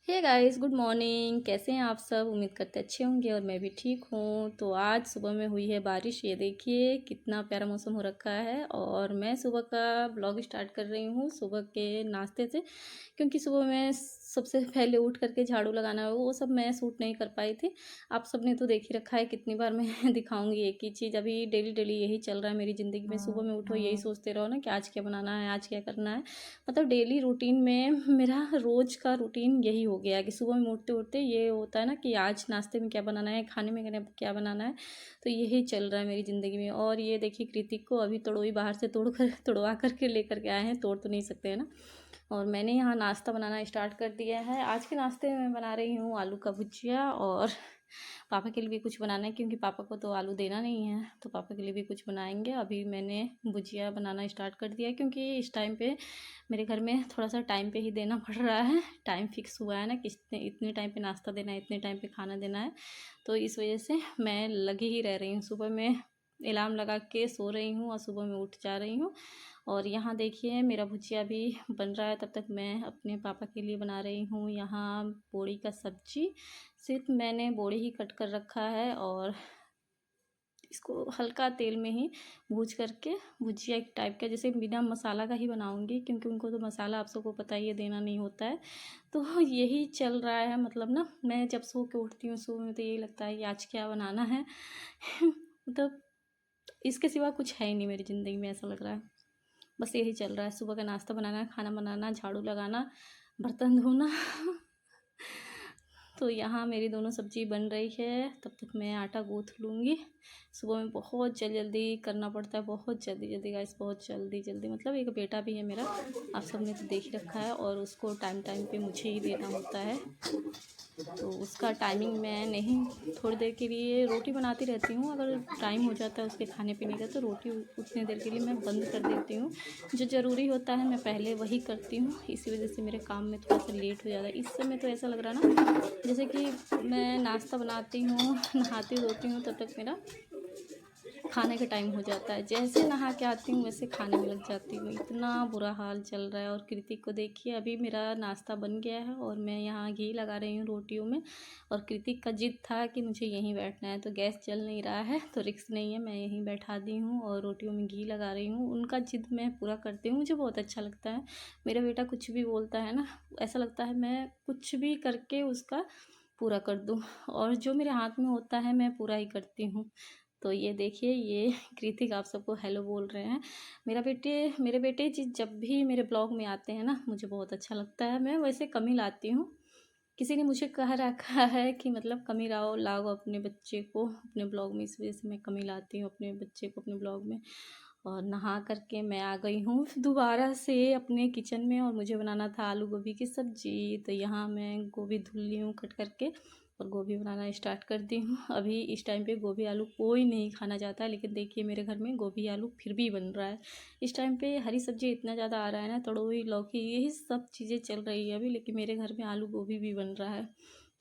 Hey guys, good morning. कैसे हैं आप सब? उम्मीद करते अच्छे होंगे और मैं भी ठीक हूँ। तो आज सुबह में हुई है बारिश। ये देखिए कितना प्यारा मौसम हो रखा है और मैं सुबह का ब्लॉग स्टार्ट कर रही हूँ सुबह के नाश्ते से, क्योंकि सुबह मैं सबसे पहले उठ करके झाड़ू लगाना वो सब मैं शूट नहीं कर पाई थी। आप सबने तो देख ही रखा है, कितनी बार मैं दिखाऊंगी एक ही चीज़। अभी डेली डेली यही चल रहा है मेरी ज़िंदगी में। सुबह में उठो यही सोचते रहो ना कि आज क्या बनाना है, आज क्या करना है। मतलब डेली रूटीन में मेरा रोज़ का रूटीन यही हो गया है कि सुबह में उठते उठते ये होता है ना कि आज नाश्ते में क्या बनाना है, खाने में क्या बनाना है। तो यही चल रहा है मेरी ज़िंदगी में। और ये देखिए कृतिक को अभी तोड़ोई बाहर से तोड़वा करके लेकर के आए हैं। तोड़ तो नहीं सकते हैं ना। और मैंने यहाँ नाश्ता बनाना स्टार्ट कर दिया है। आज के नाश्ते में मैं बना रही हूँ आलू का भुजिया, और पापा के लिए भी कुछ बनाना है क्योंकि पापा को तो आलू देना नहीं है, तो पापा के लिए भी कुछ बनाएंगे। अभी मैंने भुजिया बनाना स्टार्ट कर दिया है क्योंकि इस टाइम पे मेरे घर में थोड़ा सा टाइम पे ही देना पड़ रहा है। टाइम फिक्स हुआ है ना कि इतने टाइम पे नाश्ता देना है, इतने टाइम पे खाना देना है। तो इस वजह से मैं लगी ही रह रही हूँ। सुबह में अलार्म लगा के सो रही हूँ और सुबह में उठ जा रही हूँ। और यहाँ देखिए मेरा भुजिया भी बन रहा है। तब तक मैं अपने पापा के लिए बना रही हूँ यहाँ बोड़ी का सब्जी। सिर्फ मैंने बोड़ी ही कट कर रखा है और इसको हल्का तेल में ही भूज करके भुजिया एक टाइप का, जैसे बिना मसाला का ही बनाऊंगी क्योंकि उनको तो मसाला आप सबको पता ही है देना नहीं होता है। तो यही चल रहा है। मतलब ना मैं जब सो के उठती हूँ सुबह में तो यही लगता है कि आज क्या बनाना है। मतलब इसके सिवा कुछ है ही नहीं मेरी ज़िंदगी में, ऐसा लग रहा है। बस यही चल रहा है, सुबह का नाश्ता बनाना, खाना बनाना, झाड़ू लगाना, बर्तन धोना। तो यहाँ मेरी दोनों सब्ज़ी बन रही है, तब तक मैं आटा गूँथ लूँगी। सुबह में बहुत जल्दी करना पड़ता है, बहुत जल्दी जल्दी गाइस, बहुत जल्दी जल्दी। मतलब एक बेटा भी है मेरा, आप सबने तो देख ही रखा है, और उसको टाइम टाइम पे मुझे ही देना होता है। तो उसका टाइमिंग मैं नहीं, थोड़ी देर के लिए रोटी बनाती रहती हूँ। अगर टाइम हो जाता है उसके खाने पीने का तो रोटी उतनी देर के लिए मैं बंद कर देती हूँ। जो ज़रूरी होता है मैं पहले वही करती हूँ, इसी वजह से मेरे काम में थोड़ा सा लेट हो जाता है। इस समय तो ऐसा लग रहा है ना जैसे कि मैं नाश्ता बनाती हूँ, नहाती धोती हूँ, तब तक मेरा खाने का टाइम हो जाता है। जैसे नहा के आती हूँ वैसे खाने में लग जाती हूँ। इतना बुरा हाल चल रहा है। और कृतिक को देखिए, अभी मेरा नाश्ता बन गया है और मैं यहाँ घी लगा रही हूँ रोटियों में। और कृतिक का जिद था कि मुझे यहीं बैठना है, तो गैस जल नहीं रहा है तो रिस्क नहीं है, मैं यहीं बैठा दी हूँ और रोटियों में घी लगा रही हूँ। उनका जिद मैं पूरा करती हूँ, मुझे बहुत अच्छा लगता है। मेरा बेटा कुछ भी बोलता है ना, ऐसा लगता है मैं कुछ भी करके उसका पूरा कर दूँ, और जो मेरे हाथ में होता है मैं पूरा ही करती हूँ। तो ये देखिए, ये कृतिक आप सबको हेलो बोल रहे हैं। मेरे बेटे जी जब भी मेरे ब्लॉग में आते हैं ना मुझे बहुत अच्छा लगता है। मैं वैसे कम ही लाती हूँ। किसी ने मुझे कह रखा है कि मतलब कम ही लाओ लाओ अपने बच्चे को अपने ब्लॉग में, इस वजह से मैं कम ही लाती हूँ अपने बच्चे को अपने ब्लॉग में। और नहा करके मैं आ गई हूँ दोबारा से अपने किचन में, और मुझे बनाना था आलू गोभी की सब्ज़ी। तो यहाँ मैं गोभी धुल ली हूँ कट करके और गोभी बनाना स्टार्ट कर दी हूँ। अभी इस टाइम पे गोभी आलू कोई नहीं खाना चाहता है, लेकिन देखिए मेरे घर में गोभी आलू फिर भी बन रहा है। इस टाइम पे हरी सब्जी इतना ज़्यादा आ रहा है ना, तड़ोई लौकी यही सब चीज़ें चल रही है अभी, लेकिन मेरे घर में आलू गोभी भी बन रहा है।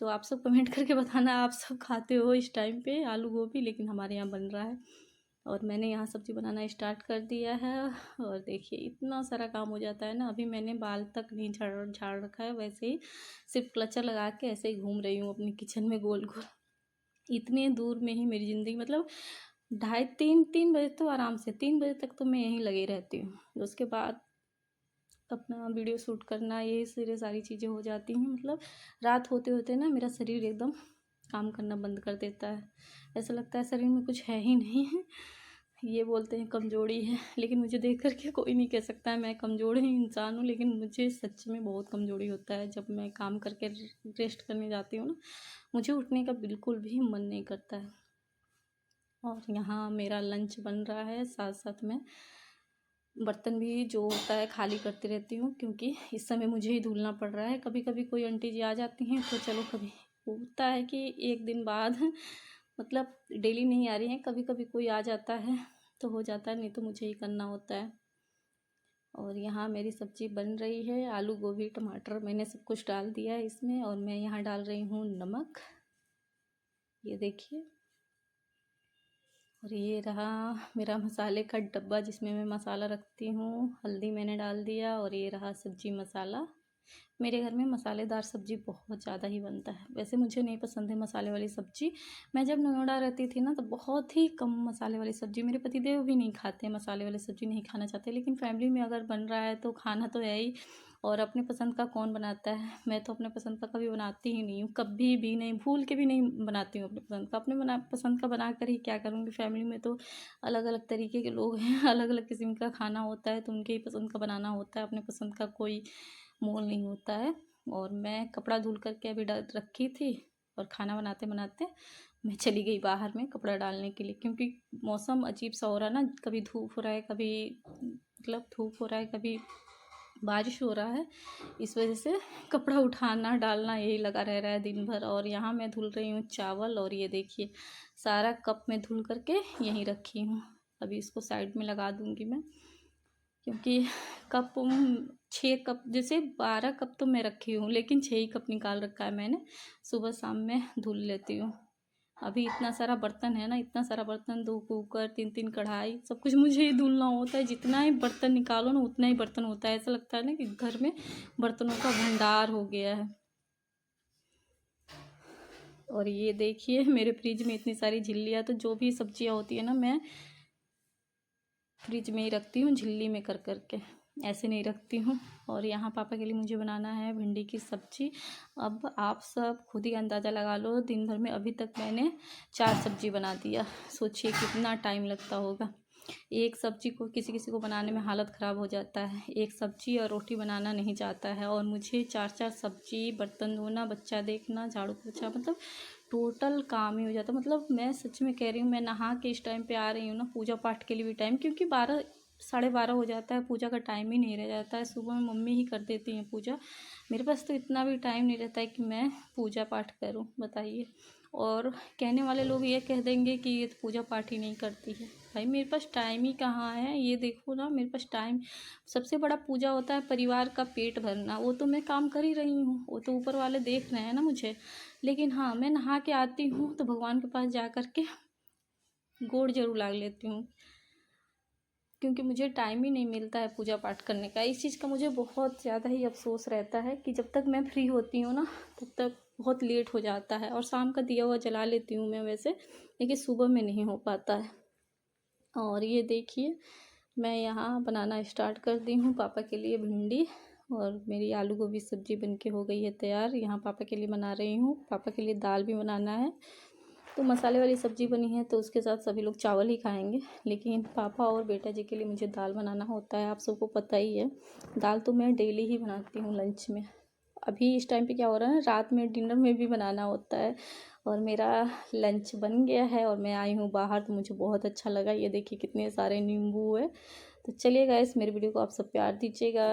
तो आप सब कमेंट करके बताना आप सब खाते हो इस टाइम पे आलू गोभी, लेकिन हमारे यहाँ बन रहा है। और मैंने यहाँ सब्ज़ी बनाना स्टार्ट कर दिया है। और देखिए इतना सारा काम हो जाता है ना। अभी मैंने बाल तक नहीं झाड़ झाड़ रखा है, वैसे ही सिर्फ क्लचर लगा के ऐसे ही घूम रही हूँ अपने किचन में गोल गोल। इतने दूर में ही मेरी ज़िंदगी, मतलब ढाई तीन तीन बजे तो आराम से 3 बजे तक तो मैं यहीं लगी रहती हूँ। उसके बाद अपना वीडियो शूट करना, यही सारी चीज़ें हो जाती हैं। मतलब रात होते होते ना मेरा शरीर एकदम काम करना बंद कर देता है। ऐसा लगता है शरीर में कुछ है ही नहीं है। ये बोलते हैं कमज़ोरी है, लेकिन मुझे देख कर के कोई नहीं कह सकता है मैं कमज़ोर ही इंसान हूँ। लेकिन मुझे सच में बहुत कमज़ोरी होता है जब मैं काम करके रेस्ट करने जाती हूँ ना, मुझे उठने का बिल्कुल भी मन नहीं करता है। और यहाँ मेरा लंच बन रहा है, साथ साथ में बर्तन भी जो होता है खाली करती रहती हूँ, क्योंकि इस समय मुझे ही धुलना पड़ रहा है। कभी कभी कोई आंटी जी आ जाती हैं तो चलो, कभी होता है कि एक दिन बाद मतलब डेली नहीं आ रही हैं, कभी कभी कोई आ जाता है तो हो जाता है, नहीं तो मुझे ही करना होता है। और यहाँ मेरी सब्ज़ी बन रही है, आलू गोभी टमाटर मैंने सब कुछ डाल दिया है इसमें, और मैं यहाँ डाल रही हूँ नमक, ये देखिए। और ये रहा मेरा मसाले का डब्बा जिसमें मैं मसाला रखती हूँ। हल्दी मैंने डाल दिया, और ये रहा सब्जी मसाला, मेरे घर में मसालेदार सब्ज़ी बहुत ज़्यादा ही बनता है। वैसे मुझे नहीं पसंद है मसाले वाली सब्ज़ी। मैं जब नोएडा रहती थी ना तो बहुत ही कम मसाले वाली सब्ज़ी, मेरे पतिदेव भी नहीं खाते हैं, मसाले वाली सब्ज़ी नहीं खाना चाहते, लेकिन फैमिली में अगर बन रहा है तो खाना तो है ही। और अपने पसंद का कौन बनाता है? मैं तो अपने पसंद का कभी बनाती ही नहीं हूँ, कभी भी नहीं, भूल के भी नहीं बनाती हूँ अपने पसंद का। अपने पसंद का बना कर ही क्या करूँगी? फैमिली में तो अलग अलग तरीके के लोग हैं अलग अलग किस्म का खाना होता है, तो उनके ही पसंद का बनाना होता है, अपने पसंद का कोई मोल नहीं होता है। और मैं कपड़ा धुल करके अभी डाल रखी थी और खाना बनाते बनाते मैं चली गई बाहर में कपड़ा डालने के लिए, क्योंकि मौसम अजीब सा हो रहा है ना, कभी धूप हो रहा है, कभी मतलब धूप हो रहा है, कभी बारिश हो रहा है। इस वजह से कपड़ा उठाना डालना यही लगा रह रहा है दिन भर। और यहाँ मैं धुल रही हूँ चावल, और ये देखिए सारा कप में धुल करके यहीं रखी हूँ। अभी इसको साइड में लगा दूँगी मैं, क्योंकि कप 6 कप, जैसे 12 कप तो मैं रखी हूँ, लेकिन 6 ही कप निकाल रखा है मैंने। सुबह शाम में धुल लेती हूँ। अभी इतना सारा बर्तन है ना, इतना सारा बर्तन, 2 कुकर, 3-3 कढ़ाई, सब कुछ मुझे ही धुलना होता है। जितना ही बर्तन निकालो ना उतना ही बर्तन होता है। ऐसा लगता है ना कि घर में बर्तनों का भंडार हो गया है। और ये देखिए मेरे फ्रिज में इतनी सारी झिल्लियाँ, तो जो भी सब्जियाँ होती है ना मैं फ्रिज में ही रखती हूँ, झिल्ली में कर करके, ऐसे नहीं रखती हूँ। और यहाँ पापा के लिए मुझे बनाना है भिंडी की सब्ज़ी। अब आप सब खुद ही अंदाज़ा लगा लो, दिन भर में अभी तक मैंने 4 सब्ज़ी बना दिया। सोचिए कितना टाइम लगता होगा। एक सब्ज़ी को किसी किसी को बनाने में हालत ख़राब हो जाता है, एक सब्ज़ी और रोटी बनाना नहीं जाता है, और मुझे 4-4 सब्ज़ी, बर्तन धोना, बच्चा देखना, झाड़ू पोछा, मतलब टोटल काम ही हो जाता है। मतलब मैं सच में कह रही हूँ, मैं नहा के इस टाइम पे आ रही हूँ ना पूजा पाठ के लिए भी टाइम, क्योंकि 12 साढ़े 12 हो जाता है, पूजा का टाइम ही नहीं रह जाता है। सुबह में मम्मी ही कर देती हैं पूजा, मेरे पास तो इतना भी टाइम नहीं रहता है कि मैं पूजा पाठ करूँ, बताइए। और कहने वाले लोग ये कह देंगे कि ये तो पूजा पाठ ही नहीं करती है। भाई मेरे पास टाइम ही कहाँ है, ये देखो ना, मेरे पास टाइम, सबसे बड़ा पूजा होता है परिवार का पेट भरना, वो तो मैं काम कर ही रही हूँ, वो तो ऊपर वाले देख रहे हैं ना मुझे। लेकिन हाँ, मैं नहा के आती हूँ तो भगवान के पास जा कर के गोड़ जरूर लाग लेती हूँ, क्योंकि मुझे टाइम ही नहीं मिलता है पूजा पाठ करने का। इस चीज़ का मुझे बहुत ज़्यादा ही अफसोस रहता है कि जब तक मैं फ्री होती हूँ ना तब तक बहुत लेट हो जाता है। और शाम का दिया हुआ जला लेती हूँ मैं वैसे, लेकिन सुबह में नहीं हो पाता है। और ये देखिए मैं यहाँ बनाना स्टार्ट कर दी हूँ पापा के लिए भिंडी, और मेरी आलू गोभी सब्ज़ी बनके हो गई है तैयार। यहाँ पापा के लिए बना रही हूँ, पापा के लिए दाल भी बनाना है। तो मसाले वाली सब्ज़ी बनी है तो उसके साथ सभी लोग चावल ही खाएंगे, लेकिन पापा और बेटा जी के लिए मुझे दाल बनाना होता है, आप सबको पता ही है। दाल तो मैं डेली ही बनाती हूँ लंच में। अभी इस टाइम पे क्या हो रहा है, रात में डिनर में भी बनाना होता है। और मेरा लंच बन गया है और मैं आई हूँ बाहर, तो मुझे बहुत अच्छा लगा। ये देखिए कितने सारे नींबू है। तो चलिए गाइस, मेरे वीडियो को आप सब प्यार दीजिएगा।